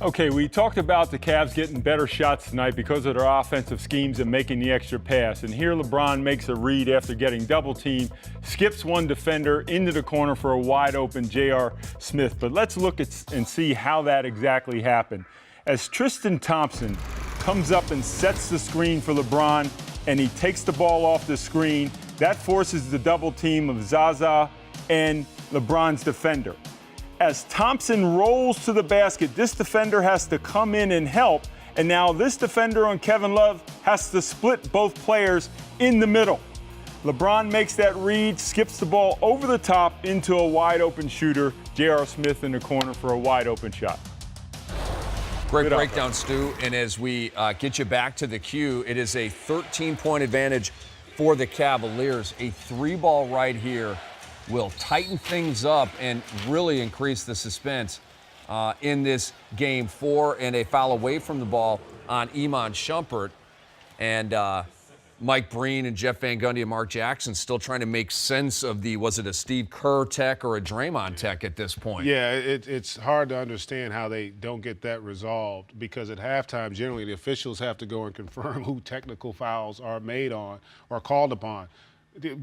Okay, we talked about the Cavs getting better shots tonight because of their offensive schemes and making the extra pass. And here LeBron makes a read after getting double teamed, skips one defender into the corner for a wide open J.R. Smith. But let's look at and see how that exactly happened. As Tristan Thompson comes up and sets the screen for LeBron and he takes the ball off the screen, that forces the double team of Zaza and LeBron's defender. As Thompson rolls to the basket, this defender has to come in and help, and now this defender on Kevin Love has to split both players in the middle. LeBron makes that read, skips the ball over the top into a wide open shooter, J.R. Smith in the corner for a wide open shot. Great breakdown, Stu. And as we get you back to the queue, it is a 13-point advantage for the Cavaliers. A 3-ball right here will tighten things up and really increase the suspense in this game 4, and a foul away from the ball on Iman Shumpert. And Mike Breen and Jeff Van Gundy and Mark Jackson still trying to make sense of was it a Steve Kerr tech or a Draymond tech at this point? Yeah, it's hard to understand how they don't get that resolved, because at halftime, generally, the officials have to go and confirm who technical fouls are made on or called upon.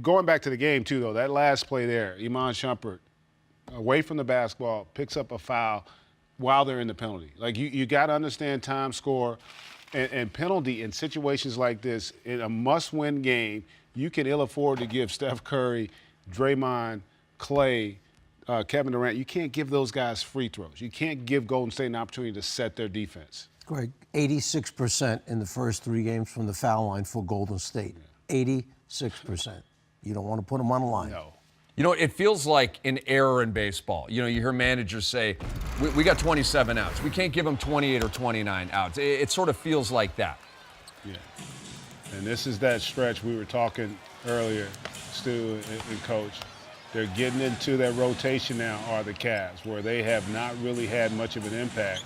Going back to the game, too, though, that last play there, Iman Shumpert, away from the basketball, picks up a foul while they're in the penalty. Like, you got to understand time, score, and penalty in situations like this. In a must-win game, you can ill afford to give Steph Curry, Draymond, Klay, Kevin Durant. You can't give those guys free throws. You can't give Golden State an opportunity to set their defense. Greg, 86% in the first 3 games from the foul line for Golden State. 86%. You don't want to put them on the line. No. You know, it feels like an error in baseball. You know, you hear managers say, we got 27 outs. We can't give them 28 or 29 outs. It sort of feels like that. Yeah. And this is that stretch we were talking earlier, Stu and Coach. They're getting into their rotation now, are the Cavs, where they have not really had much of an impact.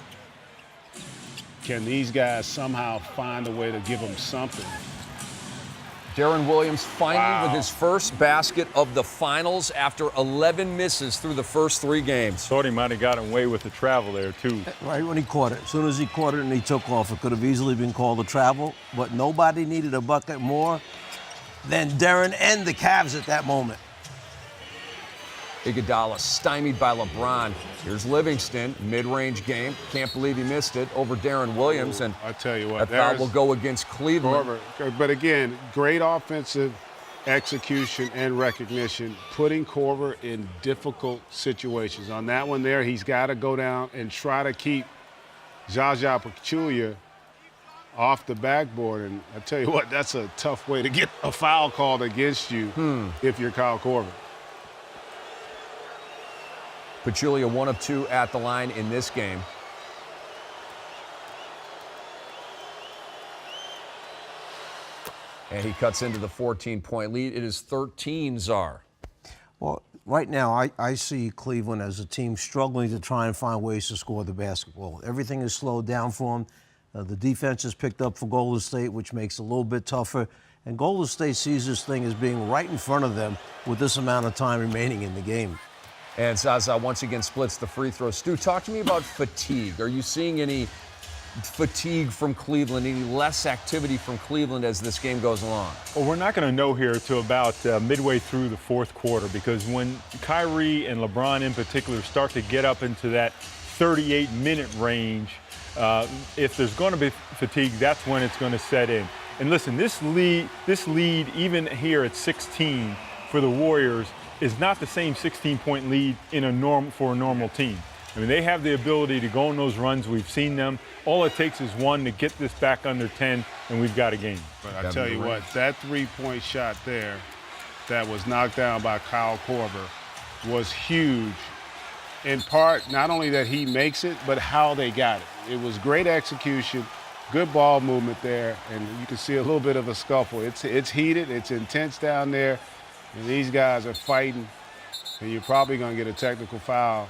Can these guys somehow find a way to give them something? Deron Williams finally with his first basket of the finals after 11 misses through the first 3 games. Thought he might have gotten away with the travel there, too. Right when he caught it. As soon as he caught it and he took off, it could have easily been called a travel, but nobody needed a bucket more than Deron and the Cavs at that moment. Iguodala stymied by LeBron. Here's Livingston, mid-range game. Can't believe he missed it over Deron Williams. And I tell you what, that foul will go against Cleveland. But again, great offensive execution and recognition, putting Korver in difficult situations. On that one there, he's got to go down and try to keep Zaza Pachulia off the backboard. And I tell you what, that's a tough way to get a foul called against you if you're Kyle Korver. Pachulia 1 of 2 at the line in this game. And he cuts into the 14-point lead. It is 13, Czar. Well, right now, I see Cleveland as a team struggling to try and find ways to score the basketball. Everything is slowed down for them. The defense is picked up for Golden State, which makes it a little bit tougher. And Golden State sees this thing as being right in front of them with this amount of time remaining in the game. And Zaza once again splits the free throw. Stu, talk to me about fatigue. Are you seeing any fatigue from Cleveland, any less activity from Cleveland as this game goes along? Well, we're not going to know here until about midway through the 4th quarter, because when Kyrie and LeBron in particular start to get up into that 38-minute range, if there's going to be fatigue, that's when it's going to set in. And listen, this lead, even here at 16 for the Warriors, is not the same 16-point lead for a normal team. I mean, they have the ability to go on those runs. We've seen them. All it takes is one to get this back under 10, and we've got a game. But I tell you what, that 3-point shot there that was knocked down by Kyle Korver was huge. In part, not only that he makes it, but how they got it. It was great execution, good ball movement there, and you can see a little bit of a scuffle. It's heated, it's intense down there. And these guys are fighting, and you're probably going to get a technical foul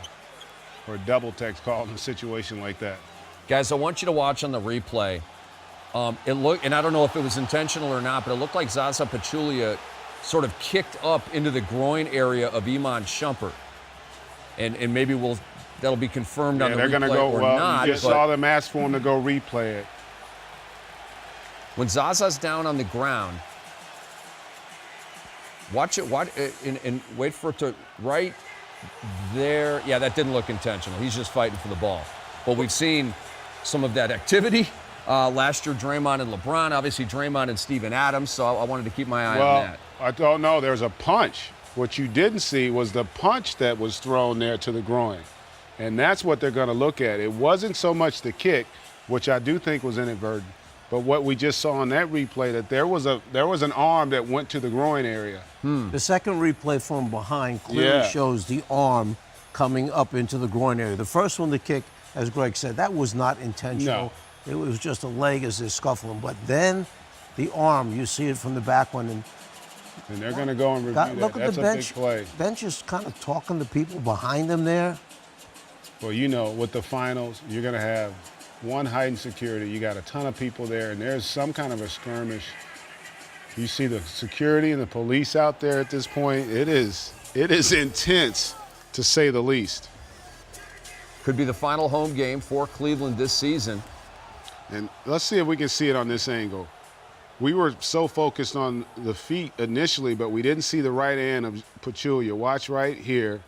or a double text called in a situation like that. Guys, I want you to watch on the replay. And I don't know if it was intentional or not, but it looked like Zaza Pachulia sort of kicked up into the groin area of Iman Shumpert. And maybe we'll that'll be confirmed on the they're replay going to go, or well, not. you just but saw them ask for him to go replay it. when Zaza's down on the ground, watch it, and wait for it to right there. Yeah, that didn't look intentional. He's just fighting for the ball. But we've seen some of that activity. Last year, Draymond and LeBron, obviously Draymond and Steven Adams, so I wanted to keep my eye on that. I don't know. There's a punch. What you didn't see was the punch that was thrown there to the groin. And that's what they're going to look at. It wasn't so much the kick, which I do think was inadvertent, but what we just saw on that replay, that there was an arm that went to the groin area. The second replay from behind clearly shows the arm coming up into the groin area. The first one, the kick, as Greg said, that was not intentional. No. It was just a leg as they're scuffling. But then the arm, you see it from the back one. And they're going to go and review look that. at That's the a bench. big play. Bench is kind of talking to people behind them there. Well, you know, with the finals, you're going to have one heightened security. You got a ton of people there, and there's some kind of a skirmish. You see the security and the police out there at this point. It is intense, to say the least. Could be the final home game for Cleveland this season. And let's see if we can see it on this angle. We were so focused on the feet initially, but we didn't see the right hand of Pachulia. Watch right here.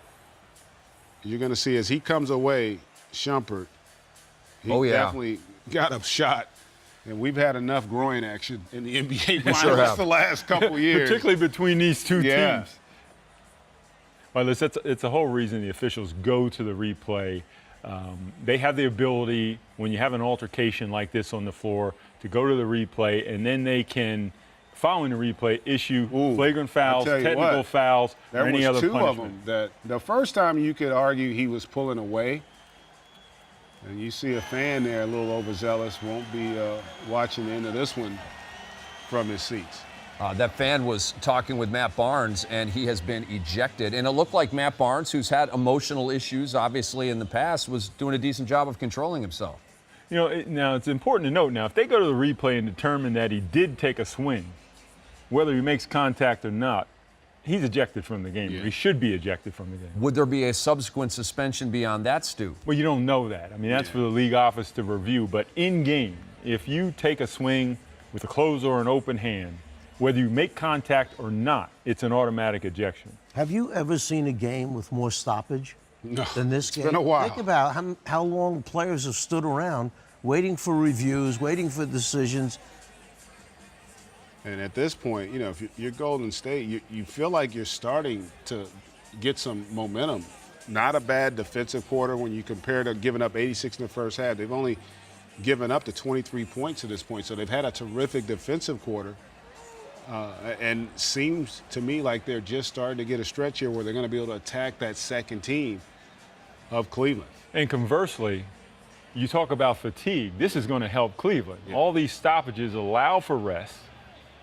You're going to see as he comes away, Shumpert, he definitely got a shot. And we've had enough groin action in the NBA finals the last couple years. Particularly between these two teams. Well, it's a whole reason the officials go to the replay. They have the ability, when you have an altercation like this on the floor, to go to the replay, and then they can, following the replay, issue flagrant fouls, technical fouls, or any other punishment. There was two of them that the first time you could argue he was pulling away, and you see a fan there a little overzealous, won't be watching the end of this one from his seats. That fan was talking with Matt Barnes, and he has been ejected. And it looked like Matt Barnes, who's had emotional issues, obviously, in the past, was doing a decent job of controlling himself. You know, now it's important to note now, if they go to the replay and determine that he did take a swing, whether he makes contact or not, he's ejected from the game. He should be ejected from the game. Would there be a subsequent suspension beyond that, Stu? Well, you don't know that. I mean, that's for the league office to review. But in game, if you take a swing with a closed or an open hand, whether you make contact or not, it's an automatic ejection. Have you ever seen a game with more stoppage than this game? It's been a while. Think about how long players have stood around waiting for reviews, waiting for decisions. And at this point, you know, if you're Golden State, you feel like you're starting to get some momentum. Not a bad defensive quarter when you compare to giving up 86 in the first half. They've only given up to 23 points at this point, so they've had a terrific defensive quarter. And seems to me like they're just starting to get a stretch here where they're going to be able to attack that second team of Cleveland. And conversely, you talk about fatigue. This is going to help Cleveland. Yeah. All these stoppages allow for rest.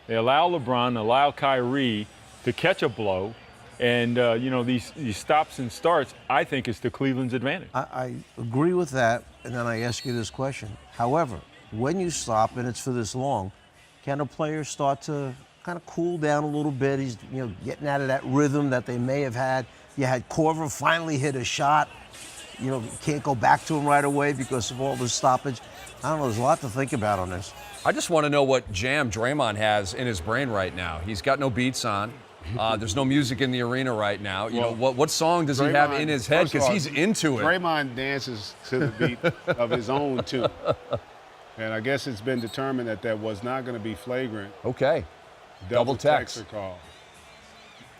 They allow LeBron, allow Kyrie to catch a blow. And, you know, these stops and starts, I think, is to Cleveland's advantage. I agree with that, and then I ask you this question. However, when you stop and it's for this long, can a player start to kind of cool down a little bit? He's, you know, getting out of that rhythm that they may have had. You had Korver finally hit a shot. You know, can't go back to him right away because of all the stoppage. I don't know, there's a lot to think about on this. I just want to know what jam Draymond has in his brain right now. He's got no beats on. There's no music in the arena right now. You know, what song does he have in his head? Because he's into it. Draymond dances to the beat of his own tune. And I guess it's been determined that that was not going to be flagrant. Okay. Double text. Call.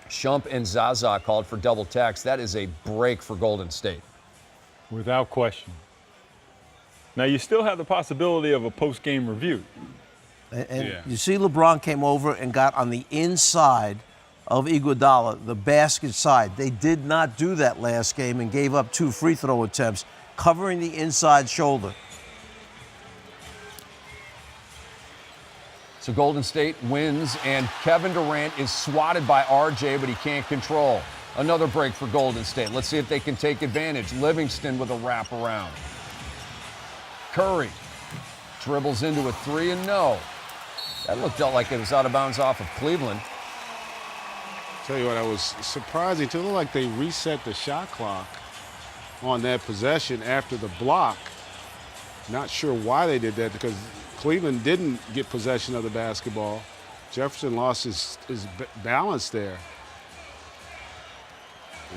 Shump and Zaza called for double text. That is a break for Golden State. Without question. Now, you still have the possibility of a post-game review. And you see LeBron came over and got on the inside of Iguodala, the basket side. They did not do that last game and gave up 2 free throw attempts, covering the inside shoulder. So Golden State wins, and Kevin Durant is swatted by RJ, but he can't control. Another break for Golden State. Let's see if they can take advantage. Livingston with a wraparound. Curry dribbles into a 3 and no. That looked like it was out of bounds off of Cleveland. Tell you what, I was surprising. It looked like they reset the shot clock on that possession after the block. Not sure why they did that because Cleveland didn't get possession of the basketball. Jefferson lost his balance there.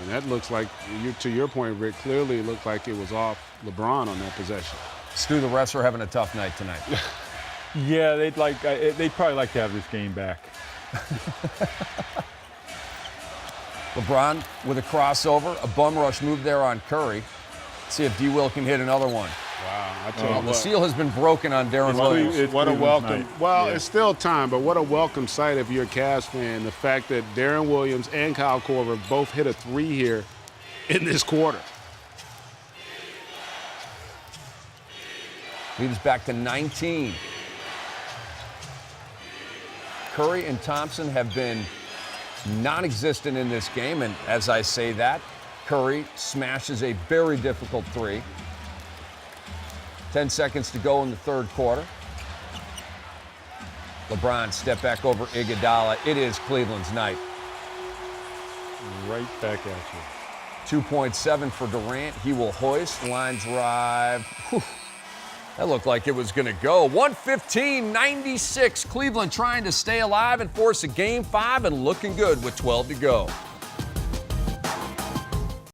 And that looks like, to your point, Rick, clearly it looked like it was off LeBron on that possession. Stu, the refs are having a tough night tonight. Yeah, they'd probably like to have this game back. LeBron with a crossover, a bum rush move there on Curry. See if D. Will can hit another one. Wow, I tell you The what. seal has been broken on Darren Williams. What a Cleveland's welcome. night. Well, Yeah. it's still time, but what a welcome sight if you're a Cavs fan. The fact that Darren Williams and Kyle Korver both hit a 3 here in this quarter. Leads back to 19. Curry and Thompson have been non-existent in this game, and as I say that, Curry smashes a very difficult 3. 10 seconds to go in the third quarter. LeBron step back over Iguodala. It is Cleveland's night. Right back at you. 2.7 for Durant. He will hoist. Line drive. Whew. That looked like it was going to go. 115-96. Cleveland trying to stay alive and force a game 5 and looking good with 12 to go.